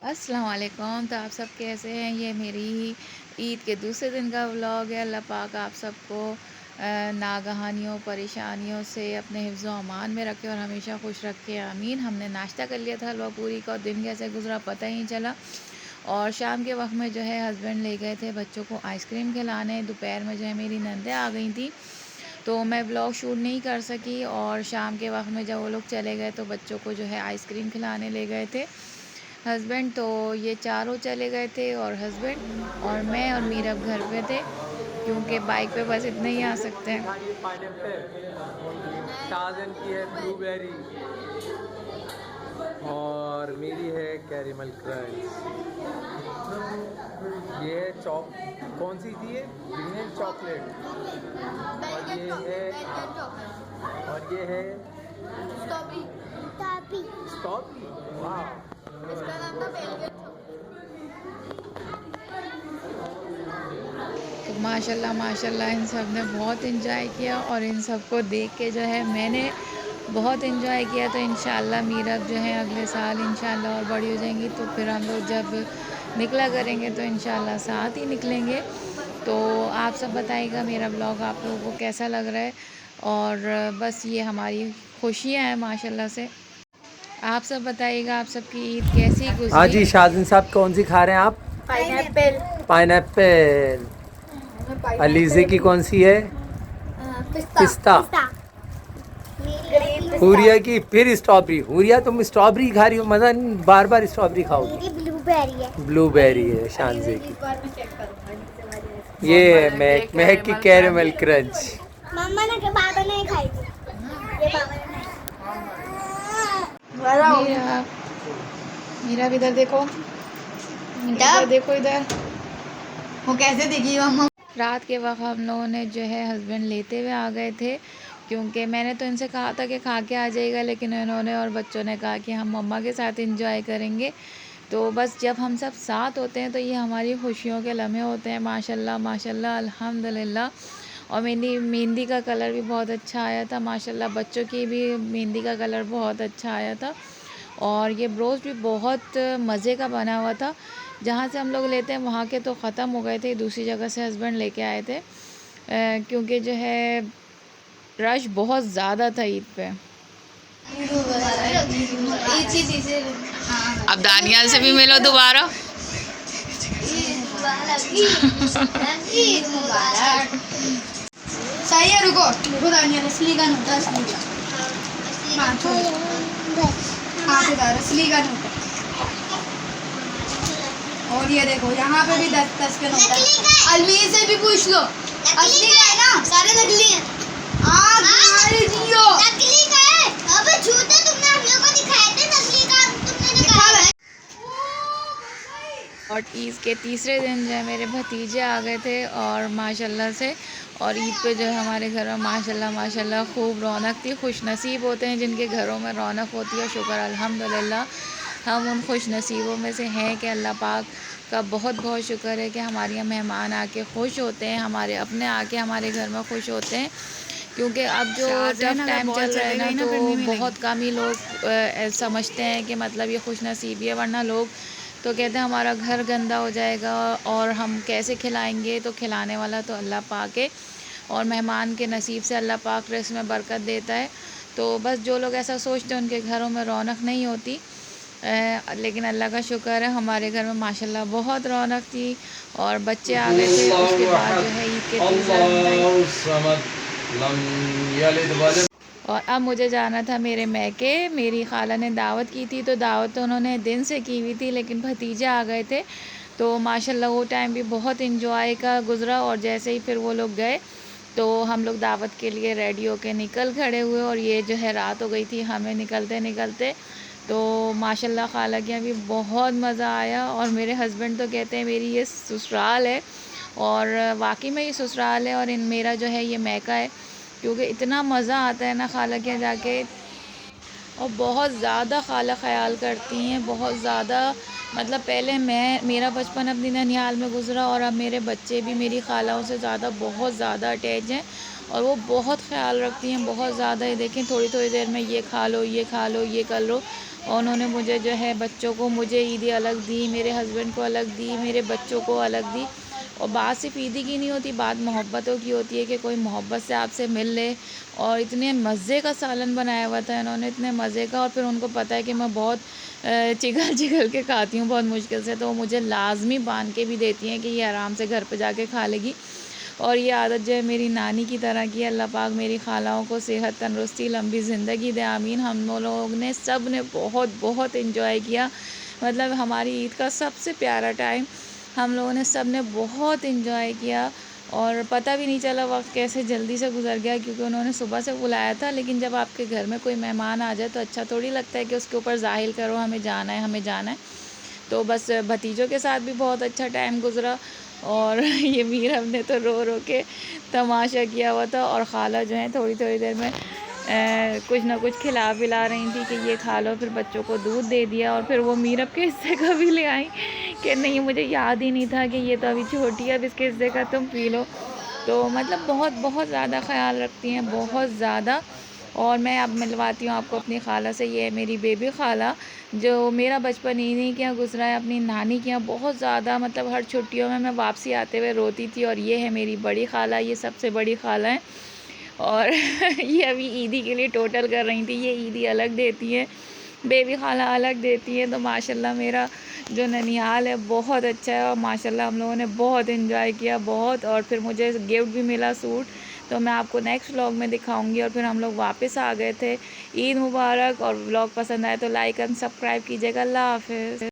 अस्सलाम वालेकुम। तो आप सब कैसे हैं? ये मेरी ईद के दूसरे दिन का व्लॉग है। अल्लाह पाक आप सबको नागहानियों परेशानियों से अपने हिफ्ज़ व अमान में रखे और हमेशा खुश रखे, आमीन। हमने नाश्ता कर लिया था हलवा पूरी का और दिन कैसे गुजरा पता ही नहीं चला। और शाम के वक्त में जो है हस्बैंड ले गए थे बच्चों को आइसक्रीम खिलाने। दोपहर में जो है मेरी नंदें आ गई थी तो मैं ब्लॉग शूट नहीं कर सकी। और शाम के वक्त में जब वो लोग चले गए तो बच्चों को जो है आइसक्रीम खिलाने ले गए थे हस्बैंड। तो ये चारों चले गए थे और हस्बैंड और मैं और मीरा घर पे थे क्योंकि बाइक पे बस इतने ही आ सकते हैं। शाहजन की है ब्लूबेरी और मेरी है कैरेमल क्रंच। ये है चॉक, कौन सी थी ये? Green chocolate. और ये है स्ट्रॉबेरी। स्ट्रॉबेरी। वाह, इसका नाम था बेलवेट। तो माशाल्लाह माशाल्लाह इन सब ने बहुत इंजॉय किया और इन सबको देख के जो है मैंने बहुत इंजॉय किया। तो इंशाल्लाह मीरा जो है अगले साल इंशाल्लाह और बड़ी हो जाएंगी तो फिर हम लोग जब निकला करेंगे तो इंशाल्लाह साथ ही निकलेंगे। तो आप सब बताइएगा मेरा ब्लॉग आप लोगों को कैसा लग रहा है। और बस ये हमारी खुशियाँ हैं माशाल्लाह से। आप सब बताइएगा आप सबकी ईद कैसी हाँ गुजरी। जी, शाहजन साहब कौन सी खा रहे हैं आप? पाइनएप्पल। पाइनएप्पल। अलीज़े की कौन सी है? पिस्ता। हुरिया की फिर स्ट्रॉबेरी। हुरिया तुम स्ट्रॉबेरी खा रही हो, मज़ा नहीं, बार बार स्ट्रॉबेरी खाओगी। मेरी ब्लूबेरी है। ब्लूबेरी है शानजे की। ये है महक की कैरेमल क्रंच। मम्मा ने के बाबा ने खाई थी। ये बाबा ने मीरा मीरा भी इधर देखो, इधर देखो इधर। वो कैसे दिखी मम्मा? रात के वक्त हम लोगों ने जो है हस्बैंड लेते हुए आ गए थे क्योंकि मैंने तो इनसे कहा था कि खा के आ जाएगा, लेकिन इन्होंने और बच्चों ने कहा कि हम मम्मा के साथ एंजॉय करेंगे। तो बस जब हम सब साथ होते हैं तो ये हमारी खुशियों के लम्हे होते हैं। माशाल्लाह माशाल्लाह अल्हम्दुलिल्लाह। और मेरी मेहंदी का कलर भी बहुत अच्छा आया था माशाल्लाह, बच्चों की भी मेहंदी का कलर बहुत अच्छा आया था। और ये ब्रोस्ट भी बहुत मज़े का बना हुआ था। जहाँ से हम लोग लेते हैं वहाँ के तो ख़त्म हो गए थे, दूसरी जगह से हस्बैंड लेके आए थे क्योंकि जो है रश बहुत ज़्यादा था ईद पे। अब दानियाल से भी मिलो दोबारा। सही है, रुको रुको दानिया, असली का नोट, असली का। असली का नोट। और ये देखो यहाँ पे भी 10-10 के नोट है। अलमीर से भी पूछ लो, असली का है ना? सारे नकली हैं। नकली का है। अबे झूठे, तुमने हम लोगों को दिखाए थे, नकली का तुमने निकाला है। और ईद के तीसरे दिन जो है मेरे भतीजे आ गए थे और माशाल्लाह से। और ईद पे जो है हमारे घर में माशाल्लाह माशाल्लाह खूब रौनक थी। खुश नसीब होते हैं जिनके घरों में रौनक होती है, शुक्र अल्हम्दुलिल्लाह हम उन खुश नसीबों में से हैं कि अल्लाह पाक का बहुत बहुत शुक्र है कि हमारे यहाँ मेहमान आके खुश होते हैं, हमारे अपने आके हमारे घर में खुश होते हैं। क्योंकि अब जो टफ टाइम चल रहा है ना तो बहुत कम ही लोग समझते हैं कि मतलब ये खुश नसीबी है, वरना लोग तो कहते हैं हमारा घर गंदा हो जाएगा और हम कैसे खिलाएंगे। तो खिलाने वाला तो अल्लाह पाक है और मेहमान के नसीब से अल्लाह पाक रिज़्क़ में बरकत देता है। तो बस जो लोग ऐसा सोचते हैं उनके घरों में रौनक नहीं होती, लेकिन अल्लाह का शुक्र है हमारे घर में माशाल्लाह बहुत रौनक थी और बच्चे आ गए थे। उसके बाद जो है ईद के तीसरे और अब मुझे जाना था मेरे मैके। मेरी खाला ने दावत की थी तो दावत तो उन्होंने दिन से की हुई थी, लेकिन भतीजे आ गए थे तो माशाल्लाह वो टाइम भी बहुत इंजॉय का गुज़रा। और जैसे ही फिर वो लोग गए तो हम लोग दावत के लिए रेडी होके निकल खड़े हुए और ये जो है रात हो गई थी हमें निकलते निकलते। तो माशाल्लाह खाला के यहाँ भी बहुत मज़ा आया और मेरे हस्बैंड तो कहते हैं मेरी ये ससुराल है और वाकई में ये ससुराल है और इन मेरा जो है ये मैका है, क्योंकि इतना मज़ा आता है ना खाला के यहाँ जाके। और बहुत ज़्यादा खाला ख़याल करती हैं, बहुत ज़्यादा। मतलब पहले मेरा बचपन अपनी ननिहाल में गुज़रा और अब मेरे बच्चे भी मेरी खालाओं से ज़्यादा बहुत ज़्यादा अटैच हैं और वो बहुत ख़याल रखती हैं, बहुत ज़्यादा ही। देखें थोड़ी-थोड़ी देर में ये खा लो, ये खा लो, ये कर लो। और उन्होंने मुझे जो है बच्चों को मुझे ईदी अलग दी, मेरे हस्बैंड को अलग दी, मेरे बच्चों को अलग दी। और बात सिर्फ ईदी की नहीं होती, बात मोहब्बतों की होती है कि कोई मोहब्बत से आपसे मिल ले। और इतने मज़े का सालन बनाया हुआ था इन्होंने, इतने मज़े का। और फिर उनको पता है कि मैं बहुत चिघल चिघल के खाती हूँ बहुत मुश्किल से, तो वो मुझे लाज़मी बांध के भी देती हैं कि ये आराम से घर पे जाके खा लेगी। और ये आदत जो है मेरी नानी की तरह की है। अल्लाह पाक मेरी खालाओं को सेहत, तंदुरुस्ती, लंबी ज़िंदगी दे, आमीन। हम लोग ने सब ने बहुत बहुत इन्जॉय किया। मतलब हमारी ईद का सबसे प्यारा टाइम हम लोगों ने सब ने बहुत इन्जॉय किया। और पता भी नहीं चला वक्त कैसे जल्दी से गुजर गया, क्योंकि उन्होंने सुबह से बुलाया था। लेकिन जब आपके घर में कोई मेहमान आ जाए तो अच्छा थोड़ी लगता है कि उसके ऊपर ज़ाहिर करो हमें जाना है, हमें जाना है। तो बस भतीजों के साथ भी बहुत अच्छा टाइम गुज़रा। और ये मीरब ने तो रो रो के तमाशा किया हुआ था। और ख़ाला जो है थोड़ी थोड़ी देर में कुछ ना कुछ खिला पिला रही थी कि ये खा लो। फिर बच्चों को दूध दे दिया और फिर वो मीरब के हिस्से का भी ले आई कि नहीं मुझे याद ही नहीं था कि ये तो अभी छोटी है, अब इसके हिस्से का तुम पी लो। तो मतलब बहुत बहुत ज़्यादा ख़याल रखती हैं, बहुत ज़्यादा। और मैं अब मिलवाती हूँ आपको अपनी ख़ाला से। ये है मेरी बेबी ख़ाला, जो मेरा बचपन इन्हीं के यहाँ गुज़रा है, अपनी नानी के यहाँ बहुत ज़्यादा। मतलब हर छुट्टियों में मैं वापसी आते हुए रोती थी। और ये है मेरी बड़ी ख़ाला, ये सबसे बड़ी ख़ाला है। और ये अभी ईदी के लिए टोटल कर रही थी, ये ईदी अलग देती है, बेबी ख़ाला अलग देती है। तो माशाल्लाह मेरा जो ननिहाल है बहुत अच्छा है। और माशाल्लाह हम लोगों ने बहुत इन्जॉय किया, बहुत। और फिर मुझे गिफ्ट भी मिला, सूट। तो मैं आपको नेक्स्ट व्लॉग में दिखाऊंगी। और फिर हम लोग वापस आ गए थे। ईद मुबारक। और व्लॉग पसंद आए तो लाइक एंड सब्सक्राइब कीजिएगा। अल्लाह हाफ़िज़।